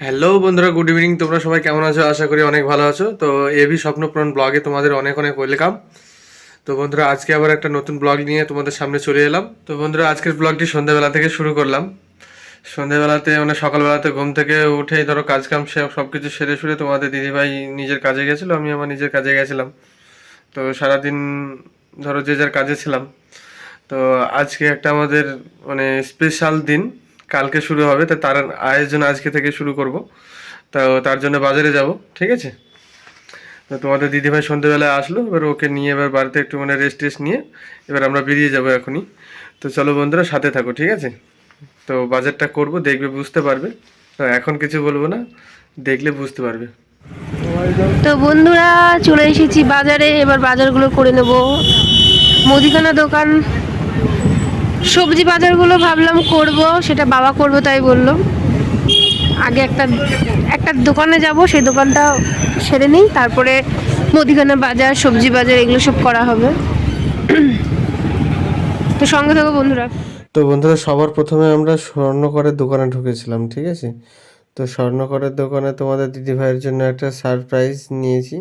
Hello বন্ধুরা, good evening. তোমরা সবাই কেমন আছো? আশা করি অনেক ভালো আছো। তো এবি স্বপ্নপূরণ ব্লগে তোমাদের অনেক অনেক ওয়েলকাম। তো বন্ধুরা, আজকে আবার একটা নতুন ব্লগ নিয়ে তোমাদের সামনে চলে এলাম। তো বন্ধুরা, আজকের ব্লগটি সন্ধ্যাবেলা থেকে শুরু করলাম। সন্ধ্যাবেলাতে মানে সকালবেলাতে ঘুম থেকে উঠেই ধরো কাজ কাম সব কিছু সেরে সুরে তোমাদের দিদিভাই নিজের কাজে গেছিলো, আমি আমার নিজের কাজে গেছিলাম। তো সারাদিন ধরো যে যার কাজে ছিলাম। তো আজকে একটা আমাদের মানে স্পেশাল দিন, কালকে শুরু হবে, তো তার আয়োজন আজকে থেকে শুরু করব। তো তার জন্য বাজারে যাব, ঠিক আছে? তো তোমাদের দিদিভাই সন্ধ্যেবেলায় আসলো, এবার ওকে নিয়ে এবার বাড়িতে একটু মানে রেস্ট টেস্ট নিয়ে এবার আমরা বেরিয়ে যাব এখনই। তো চলো বন্ধুরা, সাথে থাকো, ঠিক আছে? তো বাজারটা করব, দেখবে বুঝতে পারবে। তো এখন কিছু বলবো না, দেখলে বুঝতে পারবে। তো বন্ধুরা, চলে এসেছি বাজারে। এবার বাজারগুলো করে নেব। মুদিখানা দোকান, সবজি বাজারগুলো ভাবলাম করব, সেটা বাবা করবে তাই বললো। আগে একটা একটা দোকানে যাব, সেই দোকানটা সেরে নিই, তারপরে মুদিখানা বাজার, সবজি বাজার এগুলো সব করা হবে। তো সঙ্গে থাকো বন্ধুরা। তো বন্ধুরা, সবার প্রথমে আমরা স্বর্ণকরের দোকানে ঢুকেছিলাম, ঠিক আছে? তো স্বর্ণকরের দোকানে তোমাদের দিদিভাইয়ের জন্য একটা সারপ্রাইজ নিয়েছি,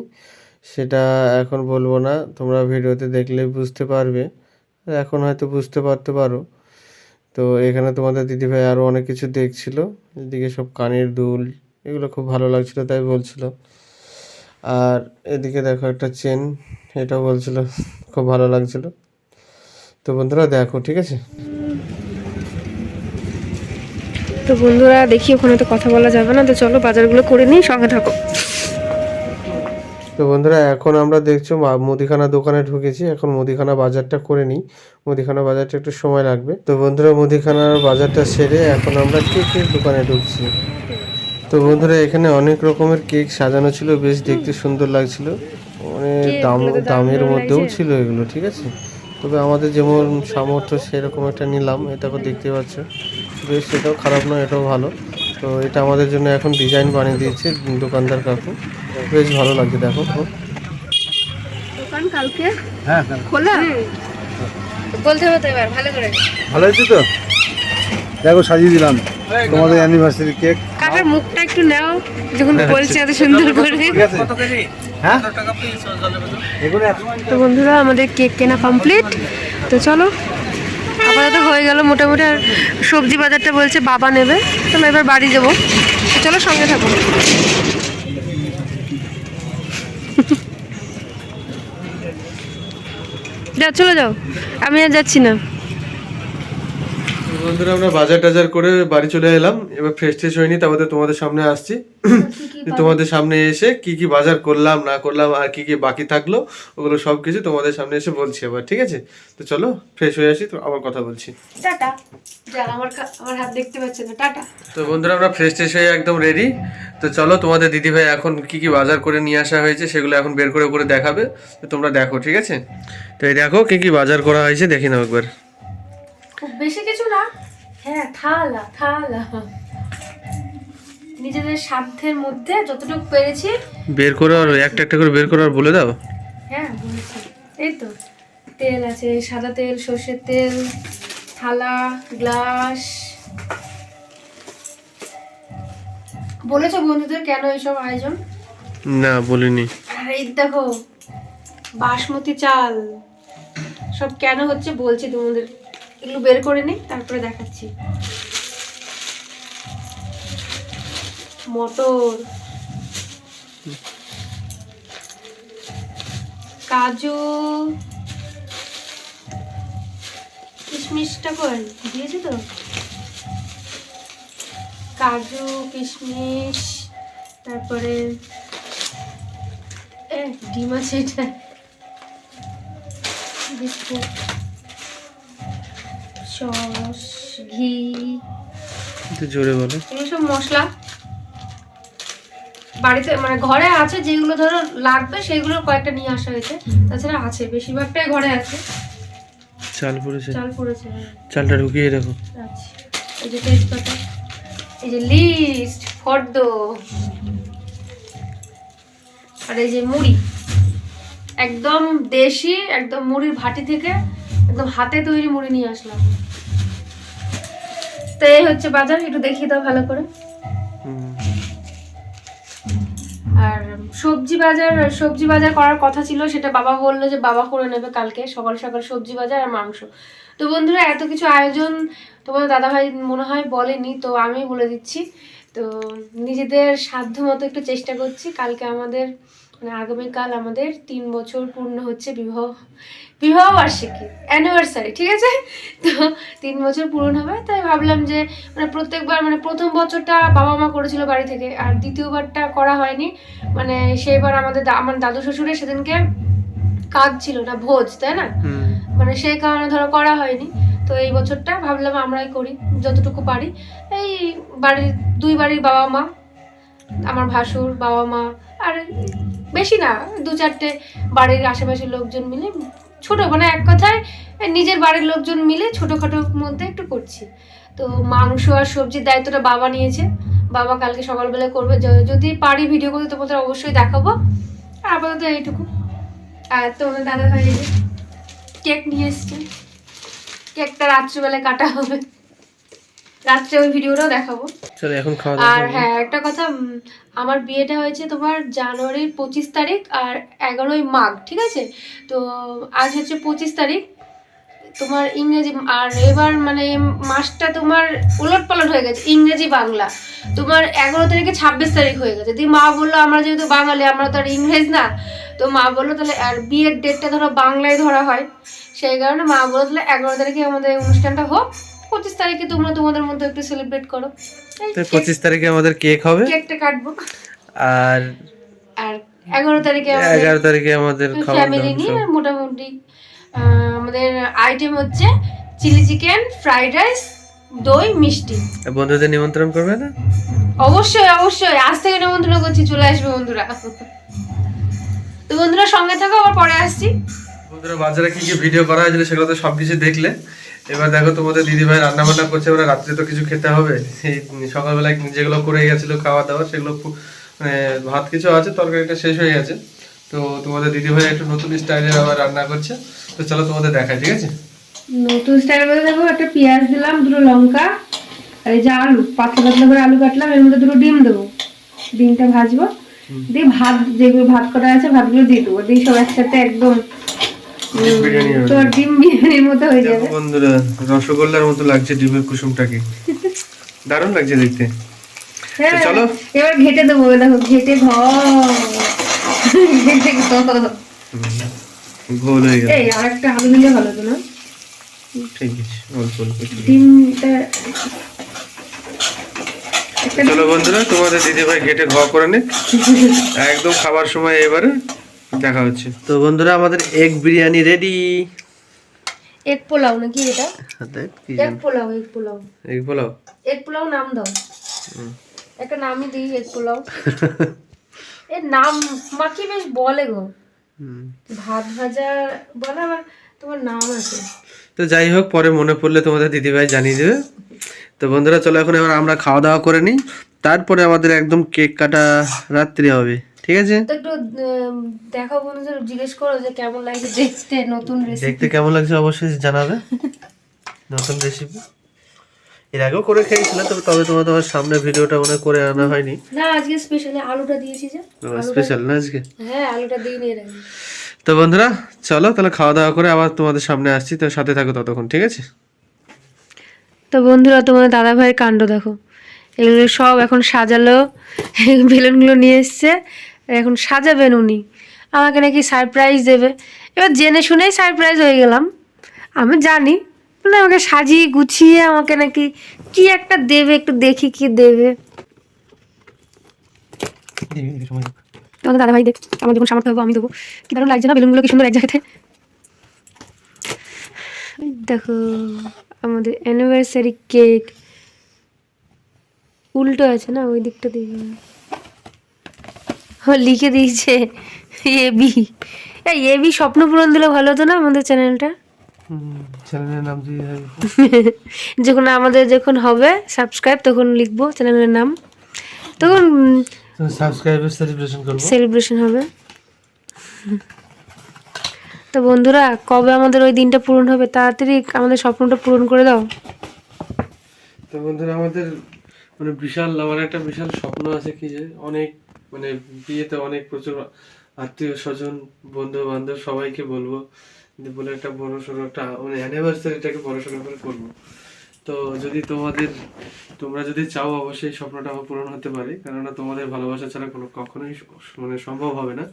সেটা এখন বলবো না, তোমরা ভিডিওতে দেখলে বুঝতে পারবে। এখন হয়তো বুঝতে পারতে পারো। তো এখানে তোমাদের দিদিভাই আরও অনেক কিছু দেখছিল, এদিকে সব কানের দুল, এগুলো খুব ভালো লাগছিল তাই বলছিল। আর এদিকে দেখো একটা চেন, এটাও বলছিল খুব ভালো লাগছিল। তো বন্ধুরা দেখো, ঠিক আছে? তো বন্ধুরা দেখি, ওখানে তো কথা বলা যাবে না, তো চলো বাজারগুলো করে নিই, সঙ্গে থাকো। তো বন্ধুরা, এখন আমরা দেখছো মুদিখানা দোকানে ঢুকেছি, এখন মুদিখানা বাজারটা করে নিই। মুদিখানা বাজারটা একটু সময় লাগবে। তো বন্ধুরা, মুদিখানার বাজারটা সেরে এখন আমরা কেকের দোকানে ঢুকছি। তো বন্ধুরা, এখানে অনেক রকমের কেক সাজানো ছিল, বেশ দেখতে সুন্দর লাগছিল। মানে দামের মধ্যেও ছিল এগুলো, ঠিক আছে? তবে আমাদের যেমন সামর্থ্য সেরকম একটা নিলাম। এটা দেখতে পাচ্ছ, বেশ, এটাও খারাপ নয়, এটাও ভালো। তো এটা আমাদের জন্য এখন ডিজাইন বানিয়ে দিয়েছে দোকানদার কাকু, বেশ ভালো লাগছে, দেখো। দোকান কালকে হ্যাঁ খোলা বলতে হবে তো, এবার ভালো করে। ভালো হয়েছে তো, দেখো সাজিয়ে দিলাম তোমাদের অ্যানিভার্সারি কেক। কাকার মুখটা একটু নাও, যখন বলছে এত সুন্দর করে। ঠিক আছে, হ্যাঁ এগুলো তো বন্ধুরা, আমাদের কেক কেনা কমপ্লিট। তো চলো, আপাতত হয়ে গেল মোটামুটি। আর সবজি বাজারটা বলছে বাবা নেবে, তাহলে এবার বাড়ি যাবো। তো চলো সঙ্গে থাকো। যাও, চলে যাও, আমি আর যাচ্ছি না। বন্ধুরা, আমরা বাজার টাজার করে বাড়ি চলে এলাম, এবার ফ্রেশ ট্রেশ হয়নি, তারপরে তোমাদের সামনে আসছি। তোমাদের সামনে এসে কি কি বাজার করলাম না করলাম আর কি কি বাকি থাকলো, ওগুলো সব কিছু তোমাদের সামনে এসে বলছি আবার, ঠিক আছে? তো চলো ফ্রেশ হয়ে আসি, তো আবার কথা বলছি। টাটা। যা, আমার হাত দেখতে পাচ্ছে না, টাটা। তো বন্ধুরা, আমরা ফ্রেশ ট্রেশ হয়ে একদম রেডি। তো চলো, তোমাদের দিদিভাই এখন কি কি বাজার করে নিয়ে আসা হয়েছে সেগুলো এখন বের করে করে দেখাবে। তো তোমরা দেখো, ঠিক আছে? তো এই দেখো কি কি বাজার করা হয়েছে, দেখি নাও একবার। খুব বেশি কিছু না, হ্যাঁ, থালা থালা নিজেদের সাধ্যের মধ্যে যতটুকু পেরেছি বের করে আর একটা একটা করে বের করে আর বলে দাও। হ্যাঁ বলেছি। এই তো তেল আছে, সাদা তেল, সর্ষের তেল, থালা, গ্লাস। বলেছো বন্ধুদের কেন এইসব আয়োজন? না, বলিনি। আর এই দেখো বাসমতি চাল, সব কেন হচ্ছে বলছি তোমাদের, এগুলো বের করে নিই তারপরে দেখাচ্ছি। মটর, কাজু, কিশমিশটা কই দিয়েছে তো, কাজু কিশমিশ, তারপরে ডিম আছে, এটা বিস্কুট, সস, ঘি, একটু জোরে বলো। এগুলো সব মশলা বাড়িতে মানে ঘরে আছে, যেগুলো ধরো লাগবে সেইগুলো কয়েকটা নিয়ে আসা হয়েছে। তাছাড়া আছে, বেশিরভাগটাই ঘরে আছে। চাল পড়েছে, চাল পড়েছে, চালটা ঢুকিয়ে রাখো। আচ্ছা, এই যে তেজপাতা, এই যে লিস্ট, ফর্দ, আর এই যে মুড়ি, একদম দেশি, একদম মুড়ির ভাটি থেকে একদম হাতে তৈরি মুড়ি নিয়ে আসলাম। তো এই হচ্ছে বাজার, একটু দেখিয়ে দাও ভালো করে। সবজি বাজার করার কথা ছিল, সেটা বাবা বললো যে বাবা করে নেবে কালকে সকাল সকাল সবজি বাজার আর মাংস। তো বন্ধুরা এত কিছু আয়োজন তোমাদের দাদাভাই মনে হয় বলেনি, তো আমি বলে দিচ্ছি। তো নিজেদের সাধ্য মতো একটু চেষ্টা করছি। কালকে আমাদের মানে আগামীকাল আমাদের 3 বছর পূর্ণ হচ্ছে বিবাহ বার্ষিকী, অ্যানিভার্সারি, ঠিক আছে? তো 3 বছর পূরণ হবে, তাই ভাবলাম যে মানে প্রত্যেকবার মানে প্রথম বছরটা বাবা মা করেছিল বাড়ি থেকে, আর দ্বিতীয়বারটা করা হয়নি। মানে সেইবার আমার দাদু শ্বশুরের সেদিনকে কাজ ছিল না, ভোজ, তাই না? মানে সেই কারণে ধরো করা হয়নি। তো এই বছরটা ভাবলাম আমরাই করি যতটুকু পারি। এই দুই বাড়ির বাবা মা, আমার ভাসুর বাবা মা, আর বেশি না 2-4টে বাড়ির আশেপাশের লোকজন মিলে ছোট, মানে এক কথায় নিজের বাড়ির লোকজন মিলে ছোটখাটোর মধ্যে একটু করছি। তো মাংস আর সবজির দায়িত্বটা বাবা নিয়েছে। বাবা কালকে সকালবেলা করবে, যদি পারি ভিডিও করতে তোমাদের অবশ্যই দেখাবো। আর আপাতত এইটুকু। আর তোমাদের দাদা ভাই কেক নিয়ে এসছে, কেকটা রাত্রিবেলায় কাটা হবে, রাত্রে ওই ভিডিওটাও দেখাবো। চলো এখন খাওয়া দাওয়া আর হ্যাঁ একটা কথা, আমার বিয়েটা হয়েছে তোমার জানুয়ারির 25 তারিখ আর 11ই মাঘ, ঠিক আছে? তো আজ হচ্ছে 25 তারিখ তোমার ইংরেজি, আর এবার মানে মাসটা তোমার উলট পালট হয়ে গেছে, ইংরেজি বাংলা তোমার 11 তারিখে 26 তারিখ হয়ে গেছে। দিয়ে মা বললো আমরা যেহেতু বাঙালি, আমরা তো আর ইংরেজ না, তো মা বললো তাহলে আর বিয়ের ডেটটা ধরো বাংলায় ধরা হয়, সেই কারণে মা বললো তাহলে 11 তারিখে আমাদের অনুষ্ঠানটা হোক, 25 তারিখে তোমরা তোমাদের মধ্যে একটু সেলিব্রেট করো। তো 25 তারিখে আমাদের কেক হবে, কেকটা কাটবো। আর আর 11 তারিখে 11 তারিখে আমাদের খাওয়া ফ্যামিলি নিয়ে মোটামুটি আমাদের আইটেম হচ্ছে চিলি চিকেন, ফ্রাইড রাইস, দই, মিষ্টি। বন্ধুদের নিমন্ত্রণ করবে না? অবশ্যই অবশ্যই, আজ থেকে নিমন্ত্রণ করছি, চলে আসবে বন্ধুরা। তো বন্ধুরা সঙ্গে থাকো, আবার পরে আসছি। বন্ধুরা বাজারে কি কি ভিডিও করা হয়েছিল সেগুলো তো সবকিছু দেখলে। এবার দেখো তোমাদের দিদিভাই রান্না বান্না করছে, ওরা রাত্রে তো কিছু খেতে হবে। সেই সকালবেলায় যেগুলো করে গেছিলো খাওয়া দাওয়া, সেগুলো মানে ভাত কিছু আছে, তরকারিটা শেষ হয়ে গেছে। তো তোমাদের দিদিভাই একটু নতুন স্টাইলের আবার রান্না করছে। তো চলো তোমাদের দেখাই, ঠিক আছে? নতুন স্টাইল বলতে দেখো, একটা পেঁয়াজ দিলাম, 2টো লঙ্কা, আর এই যে আলু, পাতলা পাতলা করে আলু কাটলাম, এর মধ্যে 2টো ডিম দেবো, ডিমটা ভাজবো, দিয়ে ভাত যেগুলো ভাত করা আছে ভাতগুলো দিয়ে দেবো, দিয়ে সব একসাথে একদম তো ডিম বিরিয়ানির মতো হয়ে যাবে। বন্ধুরা রসগোল্লার মতো লাগছে ডিমের কুসুমটাকে, দারুণ লাগছে দেখতে। হ্যাঁ চলো এবার ঘেটে দেবো, দেখো ঘেটে ঘোল হয়ে গেল। এই আর একটা আলু দিলে ভালো হতো না? ঠিক আছে, অল্প অল্প। ডিমটা চলো বন্ধুরা তোমাদের দিদিভাই ঘেটে ঘ করে নে, একদম খাবার সময় এবারে দেখা হচ্ছে। তো বন্ধুরা আমাদের egg biryani ready. Egg pulao নাকি এটা? Egg pulao, egg pulao, egg pulao, egg pulao নাম দাও, একটা নামই দিই, এগ পোলাও। এর নাম মাকি বেশ বলে গো, ভাত ভাজা বলে, আবার তোমার নাম আছে। তো যাই হোক, পরে মনে পড়লে তোমাদের দিদিভাই জানিয়ে দেবে। তো বন্ধুরা চলো এখন এবার আমরা খাওয়া দাওয়া করে নিই, তারপরে আমাদের একদম কেক কাটা রাত্রি হবে, ঠিক আছে? তো একটু দেখো বন্ধুদের, জিজ্ঞেস করো যে কেমন লাগছে দেখতে, নতুন রেসিপি দেখতে কেমন লাগছে অবশ্যই জানাবে। নতুন রেসিপি এর আগেও করে খেয়েছিলাম, তবে তোমার সামনে ভিডিওটা মনে করে আনা হয়নি না, আজকে স্পেশালি আলুটা দিয়েছি যে, স্পেশাল না আজকে। হ্যাঁ আলুটা দিয়ে নিয়ে রাখি। তো বন্ধুরা চলো তাহলে খাওয়া দাওয়া করে আবার তোমাদের সামনে আসছি, তো সাথে থাকো ততক্ষণ, ঠিক আছে? তো বন্ধুরা তোমাদের দাদা ভাইয়ের কাণ্ড দেখো, এগুলো সব এখন সাজালো, বেলুনগুলো নিয়ে এসছে, এখন সাজাবেন উনি, আমাকে নাকি সারপ্রাইজ দেবে। এবার জেনে শুনেই সারপ্রাইজ হয়ে গেলাম, আমি জানি, মানে আমাকে সাজিয়ে গুছিয়ে আমাকে নাকি কি একটা দেবে, একটু দেখি কি দেবে। তোমাদের দাদা ভাই দেখ, আমার যখন সামর্থ্য হবো আমি দেবো। কি দারুণ লাগছে না বেলুনগুলো, কি সুন্দর এক জায়গাতে। দেখো আমাদের অ্যানিভার্সারি কেক, উল্টো আছে না, ওই দিকটা দিয়ে লিখে দিয়েছে এবি। এই এবি স্বপ্ন পূরণ দিলে ভালো হতো না আমাদের চ্যানেলটা? চ্যানেলের নাম দিয়ে যখন হবে সাবস্ক্রাইব, তখন লিখবো চ্যানেলের নাম, তখন সাবস্ক্রাইবার সেলিব্রেশন হবে। তো বন্ধুরা কবে আমাদের ওই দিনটা পূরণ হবে, তাড়াতাড়ি আমাদের স্বপ্নটা পূরণ করে দাও। তো বন্ধুরা আমাদের মানে আমার একটা বিশাল স্বপ্ন আছে, কি যে অনেক মানে বিয়েতে অনেক প্রচুর আত্মীয় স্বজন বন্ধু বান্ধব সবাইকে বলবো, যে বলে একটা বড় সড়ো একটা মানে অ্যানিভার্সারিটাকে বড় সড়ো করে করবো। তো যদি তোমরা যদি চাও অবশ্যই স্বপ্নটা আমার পূরণ হতে পারে, কেননা তোমাদের ভালোবাসা ছাড়া কখনোই মানে সম্ভব হবে না।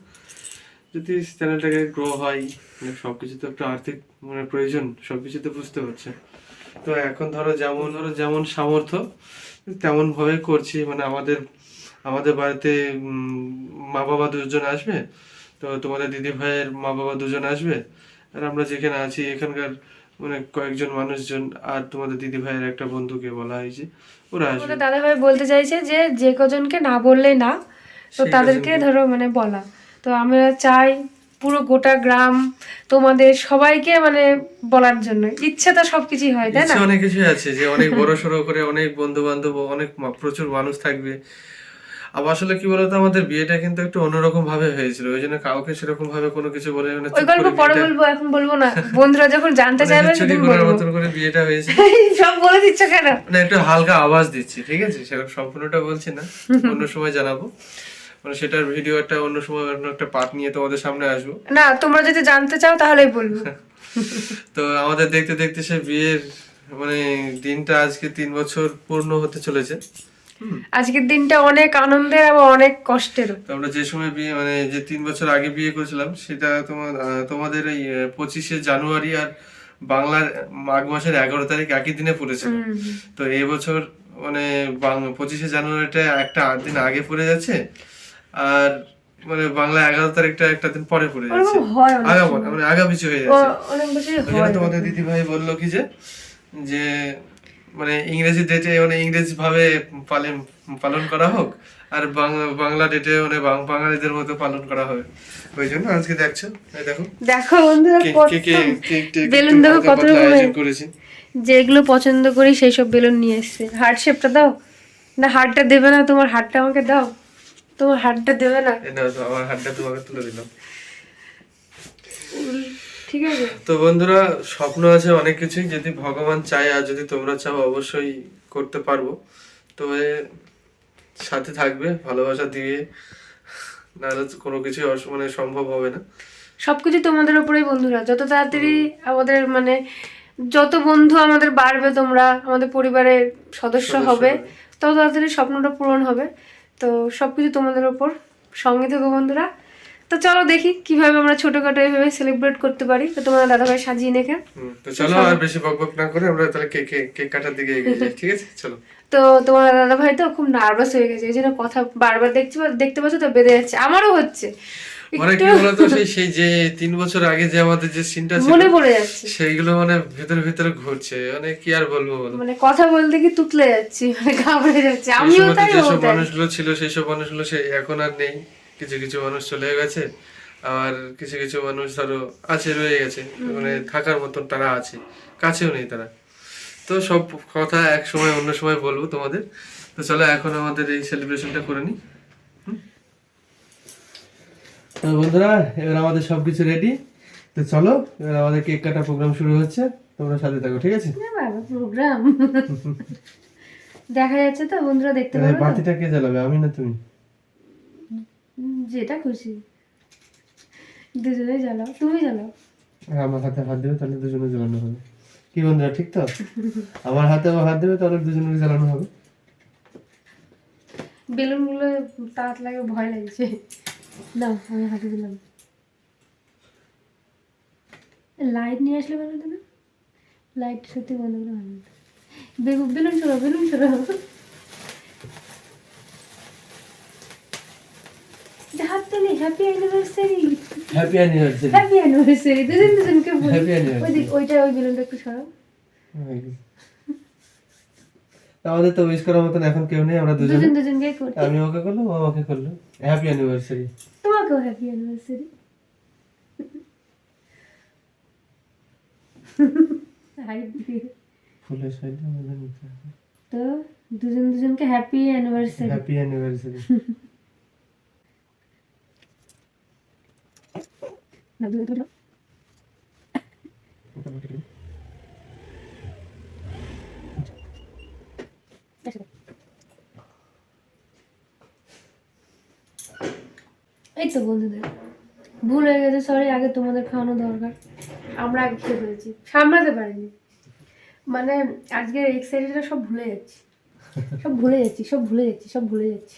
যদি চ্যানেলটাকে গ্রো হয়, মানে সবকিছু তো একটা আর্থিক মানে প্রয়োজন, সবকিছু তো বুঝতে পারছে। তো এখন ধরো যেমন সামর্থ্য তেমন ভাবে করছি। মানে আমাদের বাড়িতে মা বাবা দুজন আসবে, তো তোমাদের দিদি ভাইয়ের মা বাবা দুজন আসবে, আর আমরা যেখানে আছি এখানকার মানে কয়েকজন মানুষজন, আর তোমাদের দিদি ভাইয়ের একটা বন্ধুকে বলা হয়েছে, ওরা আসবে। আমাদের দাদা ভাই বলতে চাইছে যে যে কজনকে না বললেই না, তো সেই তাদেরকে কজনকে। ধরো মানে বলা। তো আমরা চাই পুরো গোটা গ্রাম তোমাদের সবাইকে মানে বলার জন্য। ইচ্ছে তো সবকিছুই হয়, তাই না? ইচ্ছে অনেক কিছুই আছে, যে অনেক বড় সড়ো করে অনেক বন্ধু বান্ধব অনেক প্রচুর মানুষ থাকবে। আবার আসলে কি বলতো, আমাদের বিয়েটা কিন্তু একটু অন্যরকম ভাবে হয়েছিল, ওই জন্য কাউকে সেরকম ভাবে কোনো কিছু বলে মানে ওই চুপ গল্প করে পরে বিয়েটা বলবো, এখন বলবো না। বন্ধুরা যখন জানতে মানে চাইবে চুরি সেদিন করার বলবো। মতন করে বিয়েটা হয়েছে। সব বলে দিচ্ছ কেন? মানে একটু হালকা আওয়াজ দিচ্ছি, ঠিক আছে, সেরকম সম্পূর্ণটা বলছি না, অন্য সময় জানাবো। মানে সেটার ভিডিও একটা অন্য সময় অন্য একটা পার্ট নিয়ে তোমাদের সামনে আসবো। না, তোমরা যদি জানতে চাও তাহলেই বলবো। তো আমাদের দেখতে দেখতে সে বিয়ের মানে দিনটা আজকে 3 বছর পূর্ণ হতে চলেছে। আজকের দিনটা অনেক আনন্দের এবং অনেক কষ্টেরও। তো আমরা যে সময় বিয়ে মানে যে 3 বছর আগে বিয়ে করেছিলাম, সেটা তোমাদের এই 25শে জানুয়ারি আর বাংলার মাঘ মাসের 11 তারিখ একই দিনে পড়েছিল। তো এই বছর মানে 25শে জানুয়ারিটা একটা দিন আগে পড়ে যাচ্ছে, আর মানে বাংলা 11 তারিখটা একটা দিন পরে পড়ে যাচ্ছে, ওরকম হয় অনেক মানে আগাপিছু হয়ে যাচ্ছে। অনেক বেশি ওই জন্য হয়। তোমাদের দিদি ভাই বললো কি যে যে মানে ইংরেজি ডেটে মানে ইংরেজি ভাবে পালন করা হোক, আর বাংলা ডেটে মানে বাঙালিদের মতো পালন করা হবে। ওই জন্য আজকে দেখছো, এই দেখো দেখো বন্ধুরা, বেলুন দেখো কত রকমের আয়োজন করেছি। যেগুলো পছন্দ করি সেই সব বেলুন নিয়ে এসছে। হার্ট শেপটা দাও না, হার্টটা দেবে না? তোমার হার্টটা আমাকে দাও, তোমার হার্টটা দেবে না? এই নাও তো, আমার হাতটা তোমাকে তুলে দিলাম। ঠিক আছে। তো বন্ধুরা, স্বপ্ন আছে অনেক কিছুই, যদি ভগবান চায় আর যদি তোমরা চাও অবশ্যই করতে পারবো। তো সাথে থাকবে, ভালোবাসা দিয়ে, নাহলে তো কোনো কিছুই মানে সম্ভব হবে না। সবকিছু তোমাদের উপরেই বন্ধুরা। যত তাড়াতাড়ি আমাদের মানে যত বন্ধু আমাদের বাড়বে, তোমরা আমাদের পরিবারের সদস্য হবে, তত তাড়াতাড়ি স্বপ্নটা পূরণ হবে। তো সবকিছু তোমাদের উপর। সঙ্গে থেকো বন্ধুরা। তো চলো দেখি কিভাবে আমরা ছোটখাটো এভাবে সেলিব্রেট করতে পারি। তো তোমার দাদাভাই সাজিয়ে নেখে। তো চলো আর বেশি বকবক না করে আমরা তাহলে কেক কাটার দিকে এগিয়ে যাই, ঠিক আছে? চলো। তো তোমার দাদাভাই তো খুব নার্ভাস হয়ে গেছে, এই জন্য কথা বারবার দেখতে পাচ্ছ তো বেঁধে যাচ্ছে। আমারও হচ্ছে, মানে কি বলতো, সেই যে 3 বছর আগে যে আমাদের যে সিনটা ছিল মনে পড়ে যাচ্ছে। সেইগুলো মানে ভিতরে ভিতরে ঘুরছে, মানে কি আর বলবো বলো। মানে কথা বলতে কি তুতলে যাচ্ছি, মানে ঘাবড়ে যাচ্ছে। সেই আমিও সময়তে তাই, ও যেসব তাই। মানুষগুলো ছিল সেই সব মানুষগুলো সে এখন আর নেই। কিছু কিছু মানুষ চলে গেছে, আর কিছু কিছু মানুষ ধরো আছে, রয়ে গেছে, মানে থাকার মতন তারা আছে, কাছেও নেই তারা। তো সব কথা এক সময় অন্য সময় বলবো তোমাদের। তো চলো এখন আমাদের এই সেলিব্রেশনটা করে নিই। তো বন্ধুরা, এবার আমাদের সবকিছু রেডি। তো চলো, এবার আমাদের কেক কাটা প্রোগ্রাম শুরু হচ্ছে, তোমরা সাথে থাকো, ঠিক আছে? প্রোগ্রাম দেখা যাচ্ছে তো বন্ধুরা, দেখতে পাবে তো? বাতিটা কে জ্বালাবে, আমি না তুমি? যেটা খুশি, দুজনে জ্বালাও, তুমি জ্বালাও। আর আমার হাতে হাত দেবে, তাহলে দুজনে জ্বালানো হবে। কি বন্ধুরা, ঠিক তো? আমার হাতে হাত দেবে, তাহলে দুজনের জ্বালানো হবে। বেলুন গুলো তাড়াত লাগে, ভয় লাগছে। দাও, আমি হাতে দিলাম। লাইট নিয়ে আসলে ভালো হতো না? লাইট সত্যি বন্ধ করে ভালো হতো। বেলুন ছোড়ো, বেলুন ছোড়ো। হাত তুলি, happy anniversary, happy anniversary. Happy anniversary. দুজনকে বলি। Happy anniversary. ওইটা ওই বেলুনটা একটু সরাও। আমাদের তো উইশ করার মতন এখন কেউ নেই, আমরা দুজনে। দুজনকে করি। আমি ওকে করলাম, ও আমাকে করলো। Happy anniversary. তোমাকেও হ্যাপি অ্যানিভার্সারি। ফুলের সাইডে আমাদের নিতে হবে। তো দুজনকে হ্যাপি অ্যানিভার্সারি। Happy anniversary. না দুটো দুটো। এই তো বন্ধুদের ভুল হয়ে গেছে, সরি। আগে তোমাদের খাওয়ানো দরকার, আমরা আগে খেয়ে ফেলেছি, সামলাতে পারিনি। মানে আজকের এক্সাইটেডটা সব ভুলে যাচ্ছি, সব ভুলে যাচ্ছি, সব ভুলে যাচ্ছি, সব ভুলে যাচ্ছি।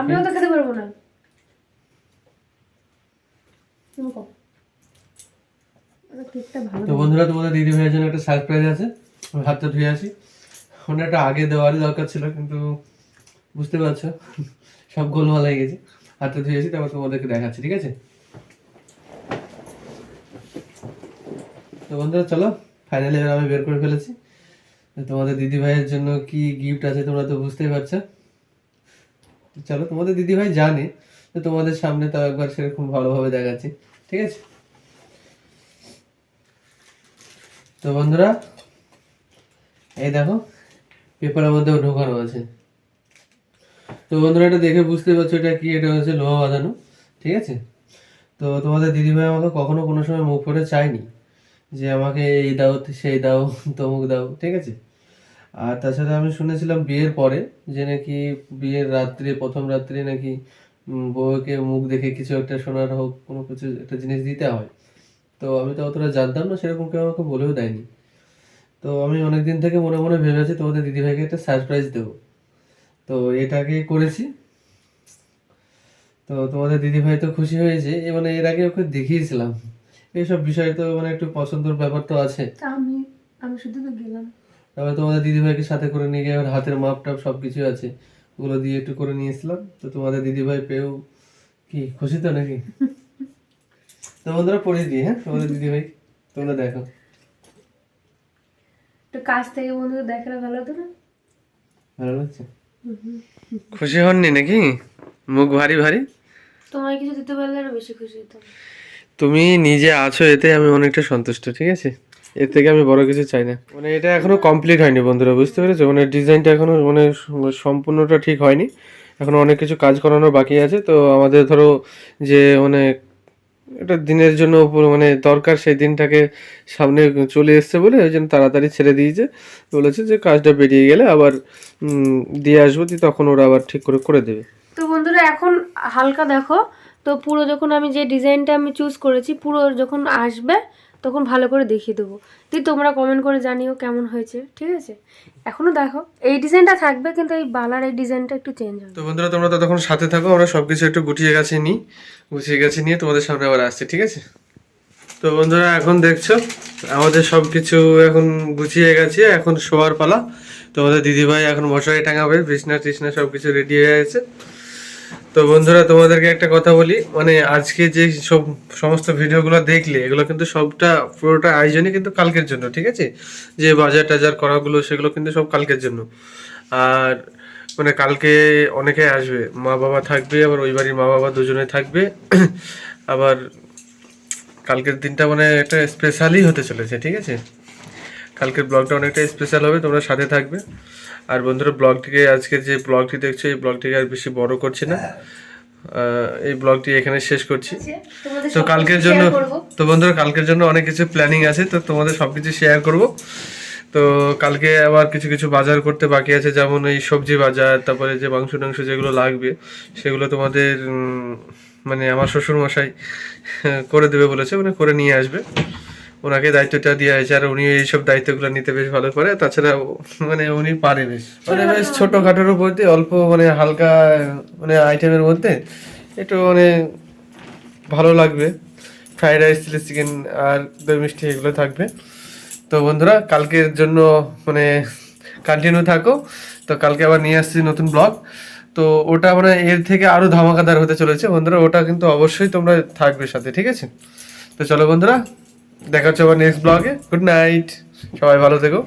আমরাও তো খেতে পারবো না। তুমি কও। কেকটা ভালো। তো বন্ধুরা, তোমাদের দিদি ভাইয়ের জন্য একটা সারপ্রাইজ আছে। আমি হাতটা ধুয়ে আসি। ওটা একটা আগে দেওয়ারই দরকার ছিল, কিন্তু বুঝতে পারছো সব গোলমাল হয়ে গেছে। হাতটা ধুয়ে আসি, তারপর তোমাদেরকে দেখাচ্ছি, ঠিক আছে? তো বন্ধুরা চলো, ফাইনালি এবার আমি বের করে ফেলেছি। তোমাদের দিদি ভাইয়ের জন্য কি গিফট আছে তোমরা তো বুঝতেই পারছো। চলো, তোমাদের দিদি ভাই জানে, তো তোমাদের সামনে তাও একবার সেরকম ভালোভাবে দেখাচ্ছি, ঠিক আছে? তো বন্ধুরা, এই দেখো পেপারের মধ্যে ঢোকানো আছে। তো বন্ধুরা, এটা দেখে বুঝতে পারছো এটা কি, এটা হচ্ছে লোহা বাঁধানো, ঠিক আছে? তো তোমাদের দিদিভাই আমাকে কখনো কোনো সময় মুখ করে চায়নি যে আমাকে এই দাও সেই দাও তমুক দাও, ঠিক আছে? আর তাছাড়া আমি শুনেছিলাম বিয়ের পরে যে নাকি বিয়ের রাত্রে, প্রথম রাত্রে নাকি বউকে মুখ দেখে কিছু একটা শোনার হোক, কোনো কিছু একটা জিনিস দিতে হয়। তো আমি তো অতটা জানতাম না, সেরকম কেউ আমাকে বলেও দেয়নি। তো আমি অনেকদিন থেকে মনে মনে ভেবেছি তোমাদের দিদিভাইকে একটা সারপ্রাইজ দেবো, তো এটাকে করেছি। তো তোমাদের দিদিভাই তো খুশি হয়েছে, মানে এর আগে ওকে দেখিয়েছিলাম। এইসব বিষয় তো মানে একটু পছন্দের ব্যাপার তো আছে। তা আমি আমি শুধু তো গেলাম। তারপরে তোমাদের দিদিভাইকে সাথে করে নিয়ে গিয়ে ওর হাতের মাপ টাপ সব কিছু আছে, ওগুলো দিয়ে একটু করে নিয়ে এসলাম। তো তোমাদের দিদিভাই পেয়েও কি খুশি তো নাকি? তো বন্ধুরা পড়ে দিই, হ্যাঁ তোমাদের দিদিভাই, তোমরা দেখো। একটু কাছ থেকে বন্ধুদের দেখালে ভালো হতো না? ভালো লাগছে? খুশি হননি নাকি? মুখ ভারী ভারী। তোমায় কিছু দিতে পারলে আরো বেশি খুশি হতাম। তুমি নিজে আছো, এতে আমি অনেকটা সন্তুষ্ট, ঠিক আছে? এর থেকে আমি বড় কিছু চাই না। মানে এটা এখনো কমপ্লিট হয়নি বন্ধুরা, বুঝতে পেরেছো? মানে ডিজাইনটা এখনো মানে সম্পূর্ণটা ঠিক হয়নি, এখনো অনেক কিছু কাজ করানো বাকি আছে। তো আমাদের ধরো যে মানে এটা দিনের জন্য মানে দরকার, সেই দিনটাকে সামনে চলে এসছে বলে ওই জন্য তাড়াতাড়ি ছেড়ে দিয়েছে। বলেছে যে কাজটা বেরিয়ে গেলে আবার দিয়ে আসবো, তখন ওরা আবার ঠিক করে করে দেবে। তো বন্ধুরা এখন হালকা দেখো, তো পুরো যখন আমি যে ডিজাইনটা আমি চুজ করেছি পুরো যখন আসবে তখন ভালো করে দেখিয়ে দেবো। তুই তোমরা কমেন্ট করে জানিও কেমন হয়েছে, ঠিক আছে? এখনো দেখো এই ডিজাইনটা থাকবে, কিন্তু এই বালার এই ডিজাইনটা একটু চেঞ্জ হবে। তো বন্ধুরা তোমরা ততক্ষণ সাথে থাকো, আমরা সবকিছু একটু গুছিয়ে গেছে নিয়ে তোমাদের সামনে আবার আসছি, ঠিক আছে? তো বন্ধুরা এখন দেখছো আমাদের সব কিছু এখন গুছিয়ে গেছে, এখন শোয়ার পালা। তোমাদের দিদিভাই এখন মশারি টাঙাবে, বিছনা টিছনা সব কিছু রেডি হয়ে গেছে। তো বন্ধুরা তোমাদেরকে একটা কথা বলি, মানে আজকে যে সমস্ত ভিডিওগুলো দেখলে এগুলো কিন্তু সবটা পুরোটা আয়োজনই কিন্তু কালকের জন্য, ঠিক আছে? যে বাজার টাজার করাগুলো সেগুলো কিন্তু সব কালকের জন্য। আর মানে কালকে অনেকে আসবে, মা বাবা থাকবে, আবার ওই বাড়ির মা বাবা দুজনে থাকবে। আবার কালকের দিনটা মানে একটা স্পেশালই হতে চলেছে, ঠিক আছে? কালকের ব্লগটা অনেকটা স্পেশাল হবে, তোমরা সাথে থাকবে। আর বন্ধুরা ব্লগটিকে, আজকে যে ব্লগটি দেখছো এই ব্লগটিকে আর বেশি বড় করছি না, এই ব্লগটি এখানে শেষ করছি। তো কালকের জন্য, তো বন্ধুরা কালকের জন্য অনেক কিছু প্ল্যানিং আছে, তো তোমাদের সব কিছু শেয়ার করবো। তো কালকে আবার কিছু কিছু বাজার করতে বাকি আছে, যেমন এই সবজি বাজার, তারপরে যে মাংস টাংস যেগুলো লাগবে সেগুলো তোমাদের মানে আমার শ্বশুরমশাই করে দেবে বলেছে, মানে করে নিয়ে আসবে। ওনাকে দায়িত্বটা দেওয়া হয়েছে, আর উনি এইসব দায়িত্বগুলো নিতে বেশ ভালো করে। তাছাড়া মানে উনি পারে বেশ, মানে বেশ ছোটোখাটোর মধ্যে অল্প মানে হালকা মানে আইটেমের মধ্যে একটু মানে ভালো লাগবে। ফ্রাইড রাইস, চিলি চিকেন আর দই মিষ্টি এগুলো থাকবে। তো বন্ধুরা কালকের জন্য মানে কন্টিনিউ থাকো। তো কালকে আবার নিয়ে আসছি নতুন ব্লগ, তো ওটা মানে এর থেকে আরও ধামাকাদার হতে চলেছে বন্ধুরা, ওটা কিন্তু অবশ্যই তোমরা থাকবে সাথে, ঠিক আছে? তো চলো বন্ধুরা, দেখা হচ্ছে আবার নেক্সট ব্লগে। গুড নাইট, সবাই ভালো থেকো।